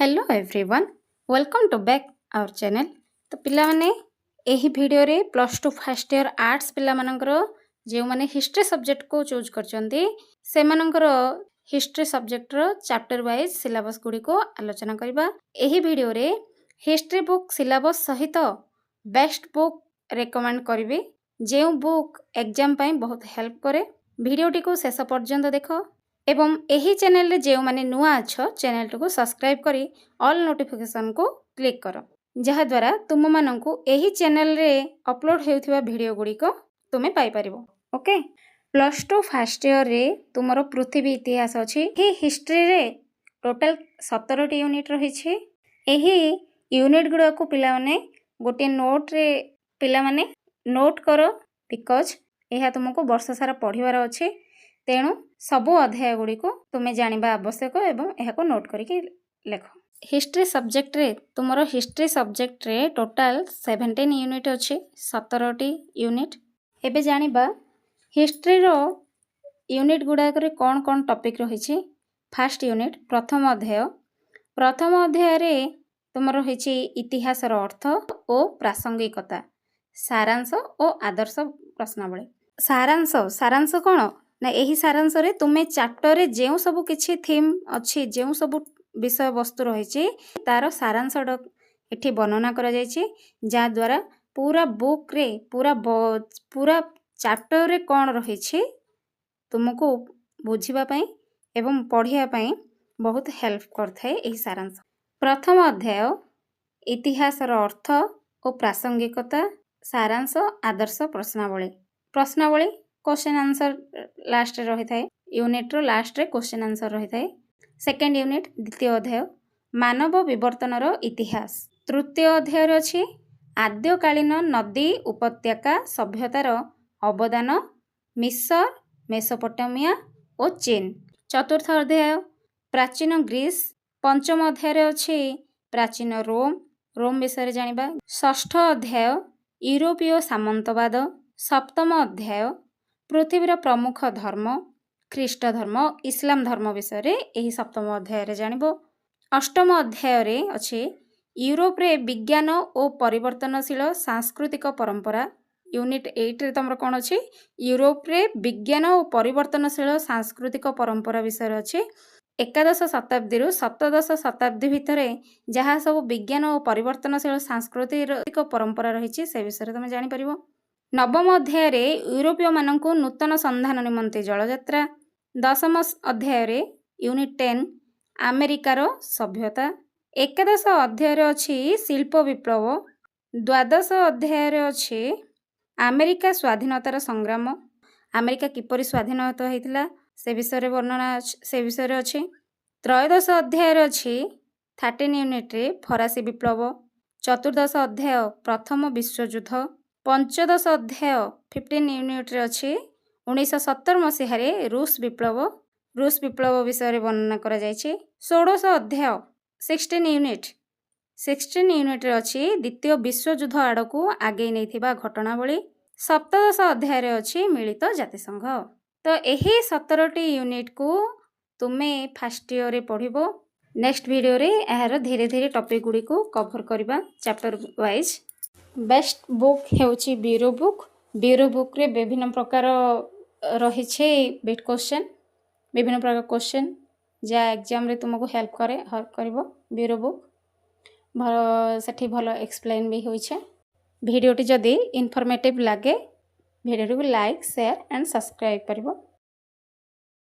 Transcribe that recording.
Hello everyone welcome to back our channel. तो पिला माने एही वीडियो रे plus two first year arts पिला मानकर जो माने हिस्ट्री सब्जेक्ट को चूज करचंती से मानकर हिस्ट्री सब्जेक्ट रो चैप्टर वाइज सिलेबस गुडी को आलोचना करबा। एही वीडियो रे हिस्ट्री बुक सिलेबस सहित बेस्ट बुक रेकमेंड करबी जे बुक एग्जाम पई बहुत हेल्प करे। वीडियोटी को शेष पर्यंत देखो एवं एही चैनल रे जे माने नुआ अछ चैनल को सब्सक्राइब करी ऑल नोटिफिकेशन को क्लिक करो जहा द्वारा तुम माननकु एही चैनल रे अपलोड हेउथिबा वीडियो गुडी को तुमे पाई परिबो। Okay, plus two first year रे तुमरो पृथ्वी इतिहास अछि। हे हिस्ट्री रे टोटल 17 टी यूनिट रही छी। एही यूनिट गुडा को पिला माने गोटे नोट रे पिला माने नोट करो बिकॉज एहा तुमको वर्ष सारा पढिबार अछि। तेणु सबु अध्याय गुडी को तुमे जानिबा आवश्यक एवं एहा को नोट करके लेखो। हिस्ट्री सब्जेक्ट रे तुमरो हिस्ट्री सब्जेक्ट रे टोटल 17 यूनिट अछि, 17 टी यूनिट। एबे जानिबा हिस्ट्री रो यूनिट गुडा करे कोन कोन टॉपिक रही छी। फर्स्ट यूनिट प्रथम अध्याय रे तुमरो होइछि इतिहास रो अर्थ ओ प्रासंगिकता, सारांश ओ आदर्श प्रश्नावली। सारांश कोन ना एही सारांश रे तुमे चैप्टर रे जेउ सब किछि थीम अछि, जेउ सब विषय वस्तु रही तार सारांश एठी वर्णना करा जायछि जा द्वारा पूरा बुक रे पूरा चैप्टर रे कोन रही तुमको बुझिबा पई एवं पढ़िया पई बहुत हेल्प करथाय एही सारांश। प्रथम अध्याय इतिहास रो अर्थ ओ प्रासंगिकता, सारांश आदर्श प्रश्नावली क्वेश्चन आंसर लास्ट रे रही थाए। यूनिट रो लास्ट रे क्वेश्चन आंसर रही थाए। सेकंड यूनिट द्वितीय अध्याय मानव विवर्तन रो इतिहास। तृतीय अध्याय रे अछि आद्यकालीन नदी उपत्यका सभ्यतार अवदान मिस्र, मेसोपोटामिया और चीन। चतुर्थ अध्याय प्राचीन ग्रीस। पंचम अध्याय रे अछि प्राचीन रोम विषय जानिबा। षष्ठ अध्याय यूरोपीय सामंतवाद। सप्तम अध्याय पृथ्वीर प्रमुख धर्म ख्रीष्ट धर्म इस्लाम धर्म विषय रे एही सप्तम अध्याय रे जानिबो। अष्टम अध्याय रे अछि यूरोप रे विज्ञान और परिवर्तनशील सांस्कृतिक परंपरा। यूनिट 8 रे तमरो कोन अछि यूरोप रे विज्ञान और परिवर्तनशील सांस्कृतिक परंपरा विषय रे अछि। एकादश शताब्दी रु सप्तदश शताब्दी भितरे जहाँ सब विज्ञान और परिवर्तनशील सांस्कृतिक परंपरा रही से विषय तुम जानी परिबो। नवम अध्याय रे यूरोपीय मानक नूतन संधान निमंते जलयात्रा। दशम अध्याय रे यूनिट 10 अमेरिकार सभ्यता। एकादश अध्याय रे अछि शिल्प विप्लव। द्वादश अध्याय रे अछि अमेरिका स्वाधीनतार संग्राम, अमेरिका किपरि स्वाधीनता होइतिला से विषय रे वर्णना से विषय रे अछि। त्रयोदश अध्याय रे अछि 13 यूनिट रे फरासी विप्लव। चतुर्दश अध्याय प्रथम विश्वयुद्ध। पंचदश अध्याय 15 यूनिट रे अछि 1970 मसीह रे रूस विप्लव विषय रे वर्णना करा जायछि। षोडश अध्याय 16 यूनिट रे अछि द्वितीय विश्वयुद्ध आड़कू आगे नैथिबा घटनावली। सप्तदश अध्याय रे अछि मिलित जातिसंघ। तो एही 17 टी यूनिट को तुमे फर्स्ट ईयर रे पढिबो। नेक्स्ट वीडियो रे एहार धीरे धीरे टॉपिक गुडी को कवर करबा चैप्टर वाइज। बेस्ट बुक हेउची ब्यूरो बुक रे विभिन्न प्रकार रही छे बिट क्वेश्चन, विभिन्न प्रकार क्वेश्चन जा एग्जाम रे तुमको हेल्प करिवो। ब्यूरो बुक सेठी भलो एक्सप्लेन भी होई छे। वीडियोटी जदी इन्फॉर्मेटिव लागे वीडियो को लाइक शेयर एंड सब्सक्राइब करिवो।